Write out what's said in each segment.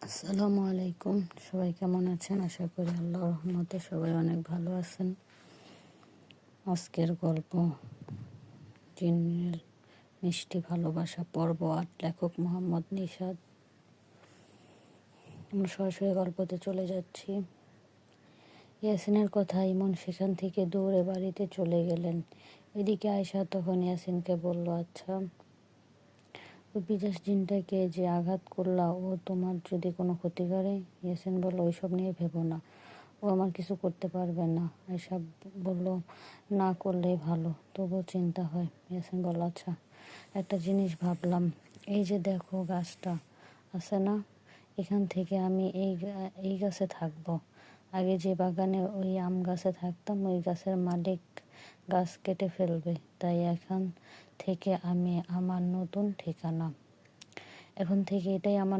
আসসালামু আলাইকুম। সবাই কেমন আছেন? আশা করি আল্লাহর রহমতে সবাই অনেক ভালো আছেন। আজকের গল্প জিনের মিষ্টি ভালোবাসা পর্ব ৮, লেখক মোহাম্মদ নিশাদ। আমরা সরাসরি গল্পতে চলে যাচ্ছি। ইয়াসিনের কথা ইমন সেখান থেকে দৌড়ে বাড়িতে চলে গেলেন। এদিকে আয়শা তখন ইয়াসিনকে বলল, আচ্ছা, ওই পিশাচ জিনটাকে যে আঘাত করলা, ও তোমার যদি কোনো ক্ষতি করে? ইয়াসিন বলল, ওইসব নিয়ে ভেবো না, ও আমার কিছু করতে পারবে না। আয়শা বলল, না করলেই ভালো, তবুও চিন্তা হয়। ইয়াসিন বলল, আচ্ছা, একটা জিনিস ভাবলাম, এই যে দেখো গাছটা আছে না, এখান থেকে আমি এই গাছে থাকবো। আগে যে বাগানে ওই আম গাছে থাকতাম, ওই গাছের মালিক গাছ কেটে ফেলবে, তাই এখন থেকে এটাই আমার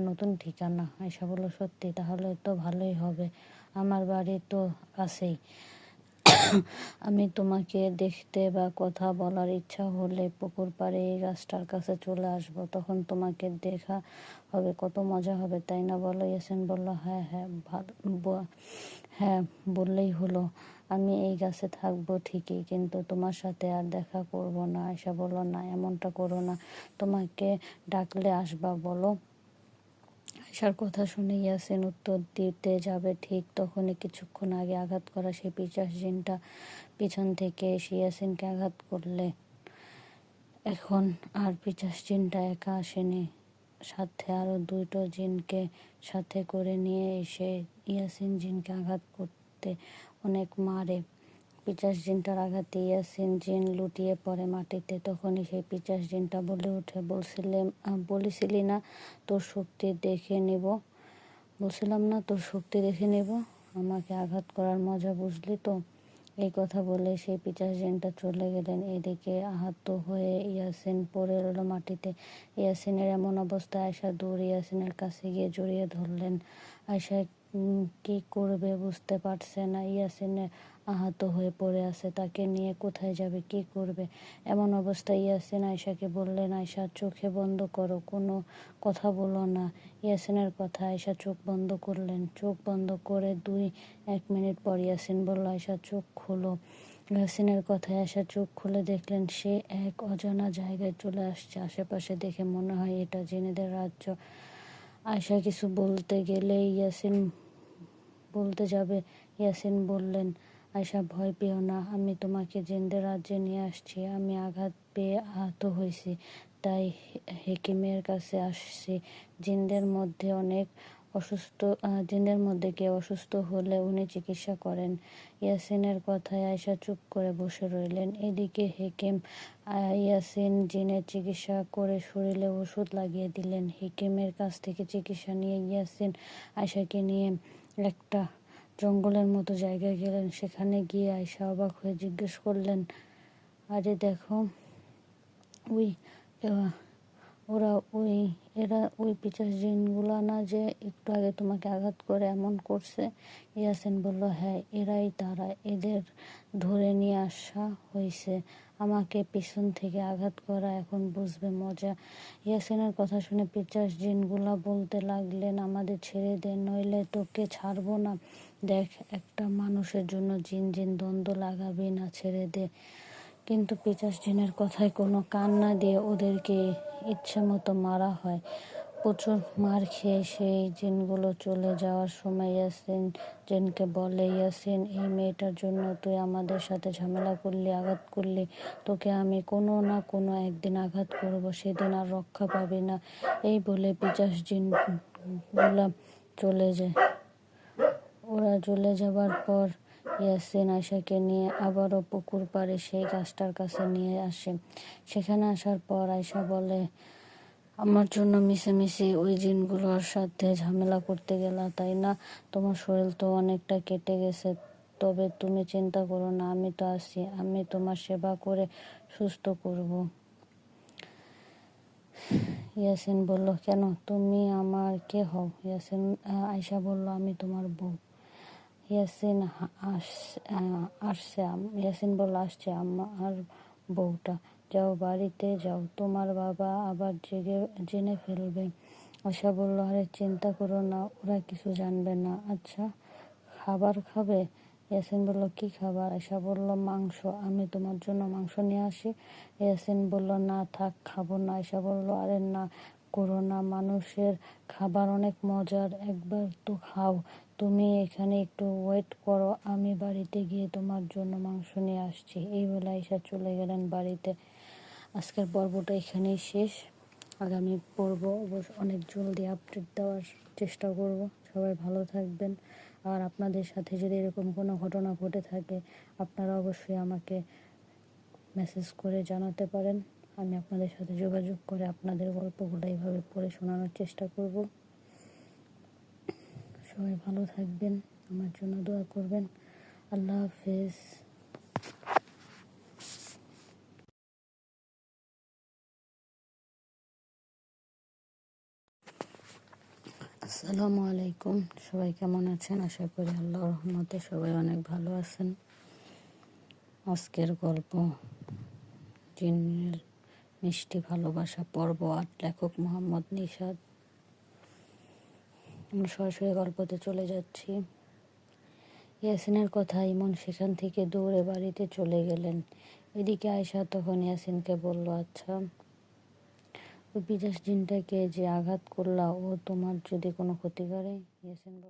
নতুন ঠিকানা। আয়শা বলল, সত্যি? তাহলে তো ভালোই হবে, আমার বাড়ি তো কাছেই। আমি তোমাকে দেখতে বা কথা বলার ইচ্ছা হলে পুকুর পাড়ে এই গাছটার কাছে চলে আসবো, তখন তোমাকে দেখা হবে, কত মজা হবে, তাই না বলো? ইয়াসিন বলল, হ্যাঁ, বললেই হলো। আমি এই গাছে থাকবো ঠিকই, কিন্তু তোমার সাথে আর দেখা করব না। আয়শা বলল, না, এমনটা করো না, তোমাকে ডাকলে আসবা বলো। আয়শার কথা শুনে ইয়াসিন উত্তর দিতে যাবে, ঠিক তখনই কিছুক্ষণ আগে আঘাত করা সেই পিশাচ জিনটা পিছন থেকে এসে ইয়াসিনকে আঘাত করলে। এখন আর পিশাচ জিনটা একা আসেনি, সাথে আরো 2টো জিনকে সাথে করে নিয়ে এসে ইয়াসিন জিনকে আঘাত করতে অনেক মারে। পিশাচ জিনটার আঘাতে ইয়াসিন জিন লুটিয়ে পড়ে মাটিতে। তখনই সেই পিশাচ জিনটা বলে ওঠে, বলেছিলি না তোর শক্তি দেখে নিব, বলছিলাম না তোর শক্তি দেখে নেব, আমাকে আঘাত করার মজা বুঝলি তো? এই কথা বলে সেই পিশাচ জিনটা চলে গেলেন। এদিকে আহত হয়ে ইয়াসিন পড়ে রইল মাটিতে। ইয়াসিনের এমন অবস্থায় আয়শা দৌড়ে ইয়াসিনের কাছে গিয়ে জড়িয়ে ধরলেন। আয়শা কি করবে বুঝতে পারছে না। ইয়াসিনের আহত হয়ে পড়ে আছে, তাকে নিয়ে কোথায় যাবে, কি করবে? এমন অবস্থায় ইয়াসিন আয়শাকে বললেন, আয়শা, চোখে বন্ধ করো, কোনো কথা বলো না। ইয়াসিনের কথা আয়শা চোখ বন্ধ করলেন। চোখ বন্ধ করে 2-1 মিনিট পর ইয়াসিন বলল, আয়শা, চোখ খোলো। ইয়াসিনের কথায় আয়শা চোখ খুলে দেখলেন সে এক অজানা জায়গায় চলে আসছে। আশেপাশে দেখে মনে হয় এটা জিনেদের রাজ্য। আয়শা কিছু বলতে গেলে ইয়াসিন বললেন, আয়শা, ভয় পেও না, আমি তোমাকে জিনদের রাজ্যে নিয়ে আসছি। আমি আঘাত পেয়ে আহত হয়েছি, তাই হেকিমের কাছে আসছি। জিনদের মধ্যে কেউ অসুস্থ হলে উনি চিকিৎসা করেন। ইয়াসিনের কথায় আয়শা চুপ করে বসে রইলেন। এদিকে হেকিম ইয়াসিন জিনের চিকিৎসা করে শরীরে ওষুধ লাগিয়ে দিলেন। হেকিমের কাছ থেকে চিকিৎসা নিয়ে ইয়াসিন আয়শাকে নিয়ে একটা জঙ্গলের মতো জায়গায় গেলেন। সেখানে গিয়ে আয়শা অবাক হয়ে জিজ্ঞেস করলেন, আরে দেখো, ওই এরা ওই পিশাচ জিনগুলা না যে একটু আগে তোমাকে আঘাত করে এমন করছে? ইয়াসিন বলল, হ্যাঁ, এরাই তারা, এদের ধরে নিয়ে আসা হয়েছে আমাকে পিছন থেকে আঘাত করা, এখন বুঝবে মজা। ইয়াসিনের কথা শুনে পিশাচ জিনগুলা বলতে লাগলেন, আমাদের ছেড়ে দে, নইলে তোকে ছাড়বো না। দেখ, একটা মানুষের জন্য জিন জিন দ্বন্দ্ব লাগাবি না, ছেড়ে দে। কিন্তু পিশাচ জিনের কথায় কোনো কান না দিয়ে ওদেরকে ইচ্ছে মতো মারা হয়। প্রচুর মার খেয়ে সেই জিনগুলো চলে যাওয়ার সময় ইয়াসিন জিনকে বলে, ইয়াসিন, এই মেয়েটার জন্য তুই আমাদের সাথে ঝামেলা করলি, আঘাত করলি, তোকে আমি কোনো না কোনো একদিন আঘাত করব, সেদিন আর রক্ষা পাবি না। এই বলে পিশাচ জিনগুলা চলে যায়। ওরা চলে যাবার পর ইয়াসিন আয়শাকে নিয়ে আবারও পুকুর পাড়ে সেই গাছটার কাছে নিয়ে আসে। সেখানে আসার পর আয়শা বলে, আমার জন্য মিশে ওই জিনগুলোর সাথে ঝামেলা করতে গেলা, তাই না? তোমার শরীর তো অনেকটা কেটে গেছে, তবে তুমি চিন্তা করো না, আমি তো আছি, আমি তোমার সেবা করে সুস্থ করব। ইয়াসিন বলল, কেন, তুমি আমার কে হও? আয়শা বলল, আমি তোমার বউ। ইয়াসিন বলল, আসছে আমার বউটা, যাও বাড়িতে যাও, তোমার বাবা আবার জেনে ফেলবে। আশা বলল, আরে চিন্তা করো না, ওরা কিছু জানবে না। আচ্ছা, খাবার খাবে? ইয়াসিন বলল, কি খাবার? আয়শা বলল, মাংস। আমি তোমার জন্য মাংস নিয়ে আসি। ইয়াসিন বলল, না থাক, খাবো না। আয়শা বলল, আরে না করো না, মানুষের খাবার অনেক মজার, একবার তো খাও। তুমি এখানে একটু ওয়েট করো, আমি বাড়িতে গিয়ে তোমার জন্য মাংস নিয়ে আসছি। এই বলে আয়শা চলে গেলেন বাড়িতে। আজকের পর্বটা এখানেই শেষ। আগামী পর্ব অবশ্য অনেক জলদি আপডেট দেওয়ার চেষ্টা করব। সবাই ভালো থাকবেন। আর আপনাদের সাথে যদি এরকম কোনো ঘটনা ঘটে থাকে, আপনারা অবশ্যই আমাকে মেসেজ করে জানাতে পারেন। আমি আপনাদের সাথে যোগাযোগ করে আপনাদের গল্পগুলো এইভাবে পড়ে শোনানোর চেষ্টা করব। সবাই ভালো থাকবেন, আমার জন্য দোয়া করবেন। আল্লাহ হাফেজ। আসসালামু আলাইকুম। সবাই কেমন আছেন? আশা করি আল্লাহর রহমতে সবাই অনেক ভালো আছেন। আজকের গল্প জিনের মিষ্টি ভালোবাসা, পর্ব ৮, লেখক মোহাম্মদ নিশাদ। আমরা সরাসরি গল্পতে চলে যাচ্ছি। ইয়াসিনের কথা ইমন সেখান থেকে দৌড়ে বাড়িতে চলে গেলেন। এদিকে আয়শা তখন ইয়াসিনকে বলল, আচ্ছা, ওই পিশাচ জিনটাকে যে আঘাত করলা, ও তোমার যদি কোনো ক্ষতি করে? ইয়াসিন বলল,